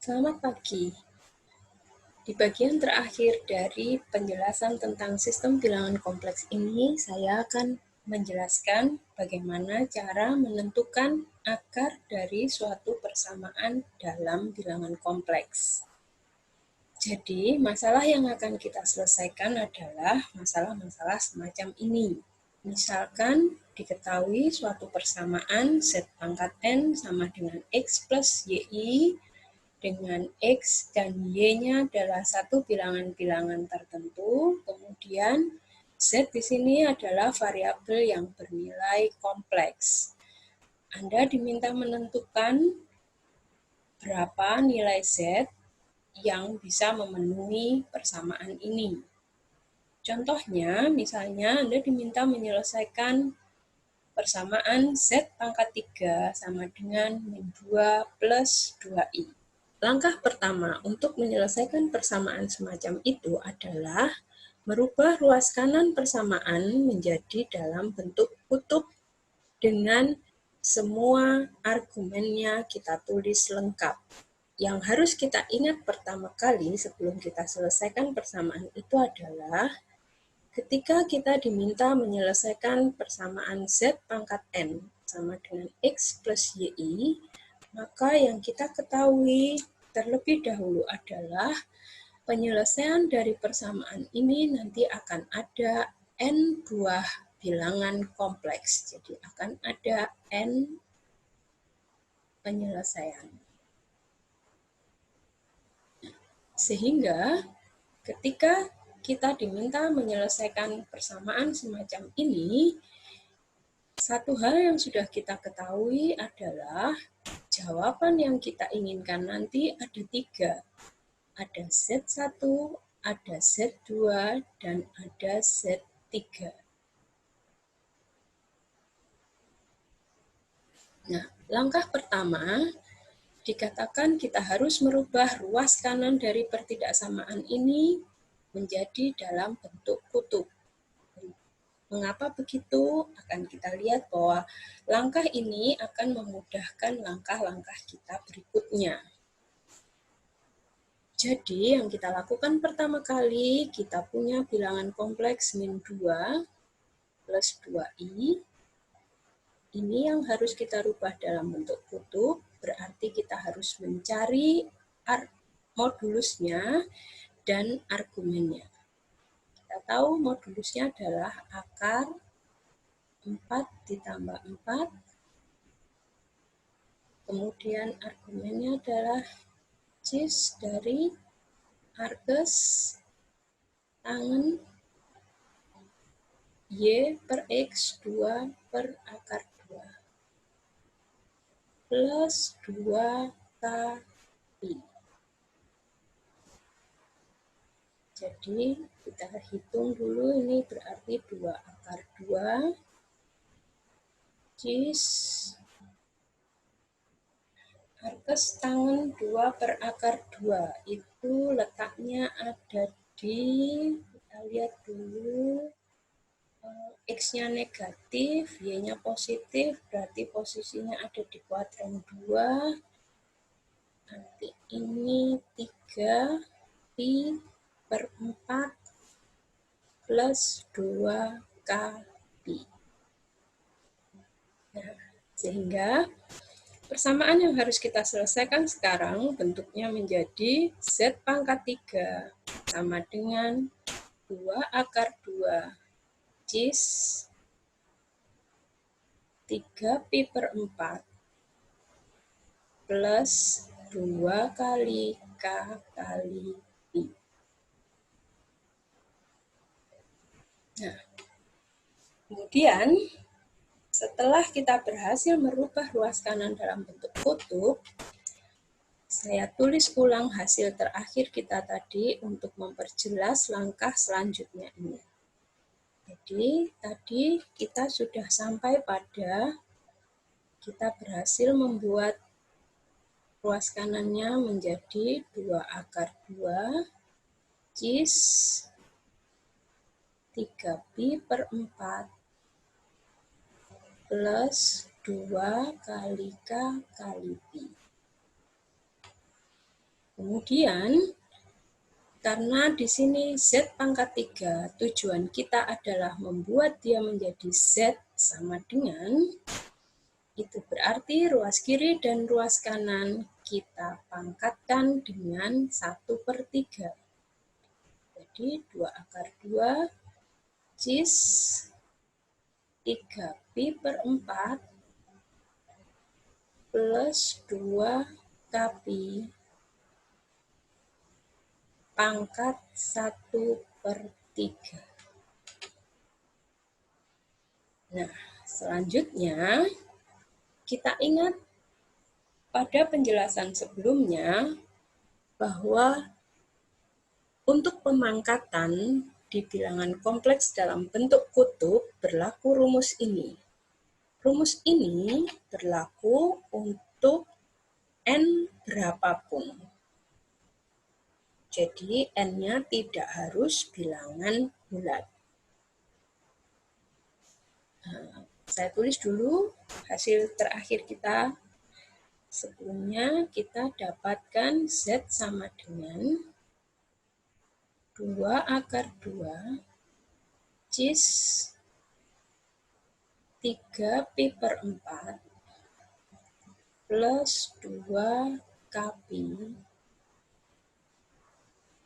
Selamat pagi. Di bagian terakhir dari penjelasan tentang sistem bilangan kompleks ini, saya akan menjelaskan bagaimana cara menentukan akar dari suatu persamaan dalam bilangan kompleks. Jadi, masalah yang akan kita selesaikan adalah masalah-masalah semacam ini. Misalkan diketahui suatu persamaan Z pangkat N sama dengan X plus YI, dengan X dan Y-nya adalah satu bilangan-bilangan tertentu, kemudian Z di sini adalah variabel yang bernilai kompleks. Anda diminta menentukan berapa nilai Z yang bisa memenuhi persamaan ini. Contohnya, misalnya Anda diminta menyelesaikan persamaan Z pangkat 3 sama dengan min 2 plus 2I. Langkah pertama untuk menyelesaikan persamaan semacam itu adalah merubah ruas kanan persamaan menjadi dalam bentuk kutub dengan semua argumennya kita tulis lengkap. Yang harus kita ingat pertama kali sebelum kita selesaikan persamaan itu adalah ketika kita diminta menyelesaikan persamaan Z pangkat N sama dengan X plus YI, maka yang kita ketahui terlebih dahulu adalah penyelesaian dari persamaan ini nanti akan ada N buah bilangan kompleks. Jadi akan ada N penyelesaian. Sehingga ketika kita diminta menyelesaikan persamaan semacam ini, satu hal yang sudah kita ketahui adalah jawaban yang kita inginkan nanti ada 3. Ada Z1, ada Z2, dan ada Z3. Nah, langkah pertama, dikatakan kita harus merubah ruas kanan dari pertidaksamaan ini menjadi dalam bentuk kutub. Mengapa begitu? Akan kita lihat bahwa langkah ini akan memudahkan langkah-langkah kita berikutnya. Jadi, yang kita lakukan pertama kali, kita punya bilangan kompleks min 2 plus 2i. Ini yang harus kita rubah dalam bentuk kutub, berarti kita harus mencari modulusnya dan argumennya. Kita tahu modulusnya adalah akar 4 ditambah 4, kemudian argumennya adalah cis dari arges tangen Y per X 2 per akar 2 plus 2KI. Jadi kita hitung dulu, ini berarti 2 akar 2 cis arges tangen 2 per akar 2 itu letaknya ada di, kita lihat dulu, X-nya negatif, Y-nya positif, berarti posisinya ada di kuadran 2. Nanti ini 3pi per 4 plus 2kpi. Nah, sehingga persamaan yang harus kita selesaikan sekarang bentuknya menjadi Z pangkat 3 sama dengan 2 akar 2 cis 3pi per 4 plus 2 kali K kali Pi. Nah, kemudian setelah kita berhasil merubah ruas kanan dalam bentuk kutub, saya tulis ulang hasil terakhir kita tadi untuk memperjelas langkah selanjutnya ini. Jadi, tadi kita sudah sampai pada kita berhasil membuat ruas kanannya menjadi 2 akar 2 cis 3pi per 4 plus 2 kali K kali Pi. Kemudian, karena di sini Z pangkat 3, tujuan kita adalah membuat dia menjadi Z sama dengan, itu berarti ruas kiri dan ruas kanan kita pangkatkan dengan 1/3. Jadi 2/2 cis 3pi/4 plus 2kpi pangkat 1/3. Nah, selanjutnya kita ingat pada penjelasan sebelumnya bahwa untuk pemangkatan di bilangan kompleks dalam bentuk kutub berlaku rumus ini. Rumus ini berlaku untuk N berapapun. Jadi N-nya tidak harus bilangan bulat. Nah, saya tulis dulu hasil terakhir kita. Sebelumnya kita dapatkan Z sama dengan 2/2 cis 3pi/4 plus 2kpi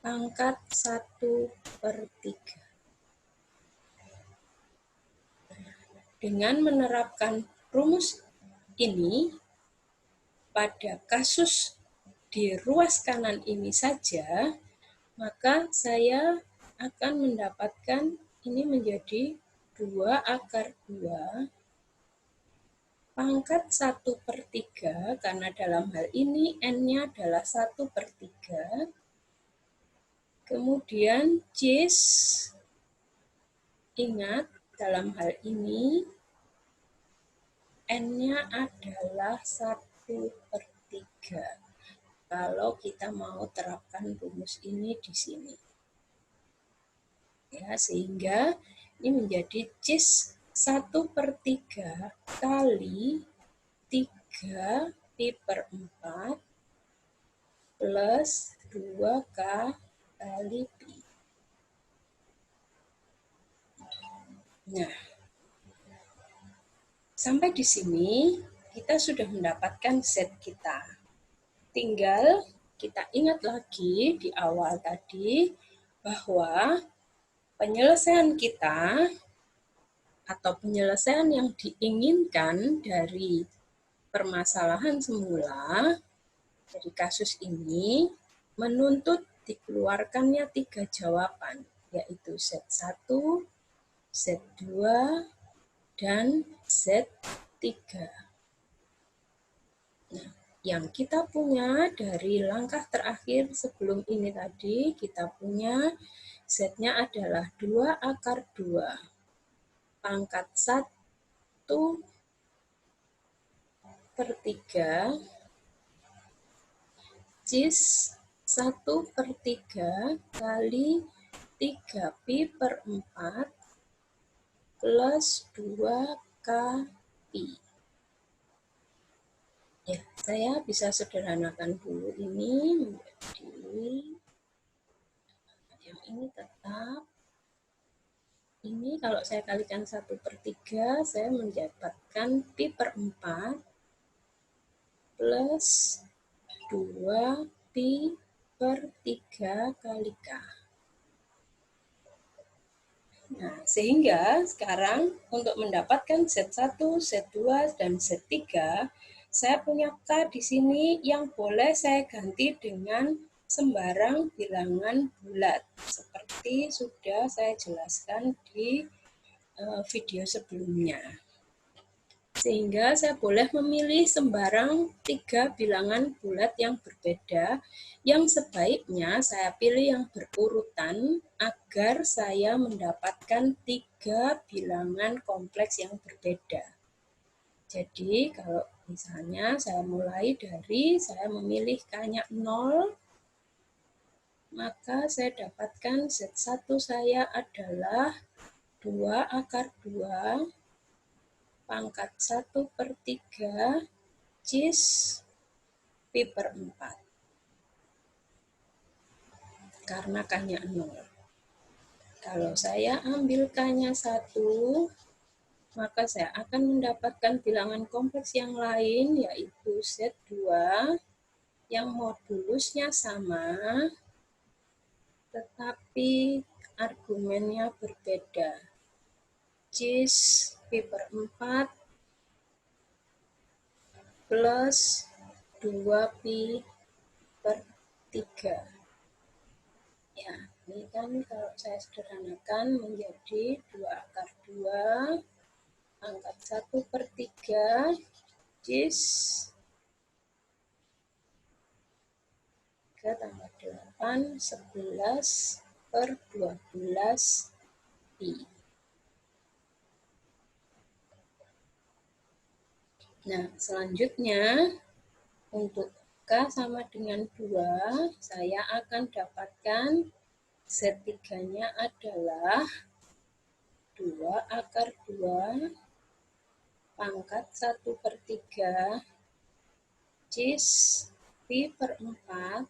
pangkat 1/3. Dengan menerapkan rumus ini, pada kasus di ruas kanan ini saja, maka saya akan mendapatkan ini menjadi 2/2 pangkat 1/3, karena dalam hal ini N-nya adalah 1/3. Kemudian cis, ingat dalam hal ini N-nya adalah 1/3. Kalau kita mau terapkan rumus ini di sini. Ya, sehingga ini menjadi cis 1/3 kali 3pi/4 plus 2k kali pi. Nah, sampai di sini kita sudah mendapatkan Z kita. Tinggal kita ingat lagi di awal tadi bahwa penyelesaian kita atau penyelesaian yang diinginkan dari permasalahan semula dari kasus ini menuntut dikeluarkannya 3 jawaban, yaitu Z1, Z2, dan Z3. Nah, yang kita punya dari langkah terakhir sebelum ini tadi, kita punya Z-nya adalah 2/2 pangkat 1/3 cis 1/3 kali 3pi/4 plus 2kpi. Ya, saya bisa sederhanakan dulu ini menjadi yang ini tetap. Ini kalau saya kalikan 1/3, saya mendapatkan pi/4 plus 2pi/3 kali K. Nah, sehingga sekarang untuk mendapatkan Z1, Z2, dan Z3, saya punya K di sini yang boleh saya ganti dengan sembarang bilangan bulat, seperti sudah saya jelaskan di video sebelumnya. Sehingga saya boleh memilih sembarang 3 bilangan bulat yang berbeda, yang sebaiknya saya pilih yang berurutan agar saya mendapatkan 3 bilangan kompleks yang berbeda. Jadi kalau misalnya saya mulai dari saya memilih K-nya 0, maka saya dapatkan Z1 saya adalah 2/2 pangkat 1/3 cis pi/4. karena K-nya 0. Kalau saya ambil K-nya 1, maka saya akan mendapatkan bilangan kompleks yang lain, yaitu Z2, yang modulusnya sama, tetapi argumennya berbeda. Cis Pi/4 plus 2Pi/3. Ya, ini kan kalau saya sederhanakan menjadi 2/2 pangkat 1/3 cis 3 tambah 8, 11/12 Pi. Nah, selanjutnya untuk K sama dengan 2, saya akan dapatkan Z3-nya adalah 2/2 pangkat 1/3 cis Pi/4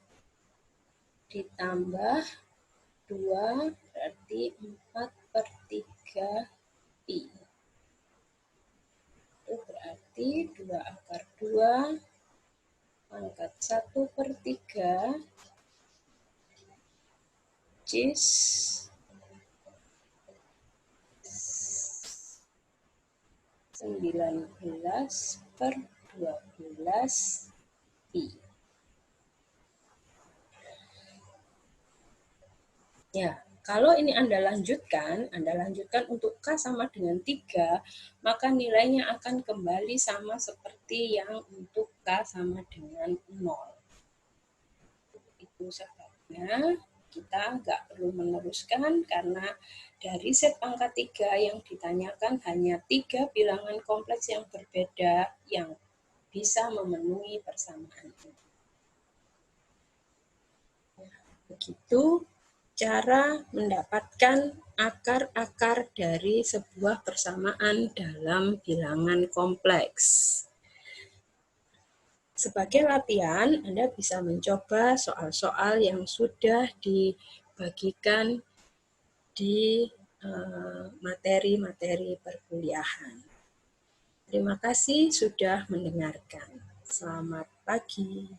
ditambah 2 berarti 4/3 Pi. Itu berarti 2/2 pangkat 1/3 cis 19/12 Pi. Ya, kalau ini Anda lanjutkan untuk K sama dengan 3, maka nilainya akan kembali sama seperti yang untuk K sama dengan 0. Itu sebabnya kita nggak perlu meneruskan, karena dari set pangkat 3 yang ditanyakan hanya 3 bilangan kompleks yang berbeda yang bisa memenuhi persamaan ini. Begitu cara mendapatkan akar-akar dari sebuah persamaan dalam bilangan kompleks. Sebagai latihan, Anda bisa mencoba soal-soal yang sudah dibagikan di materi-materi perkuliahan. Terima kasih sudah mendengarkan. Selamat pagi.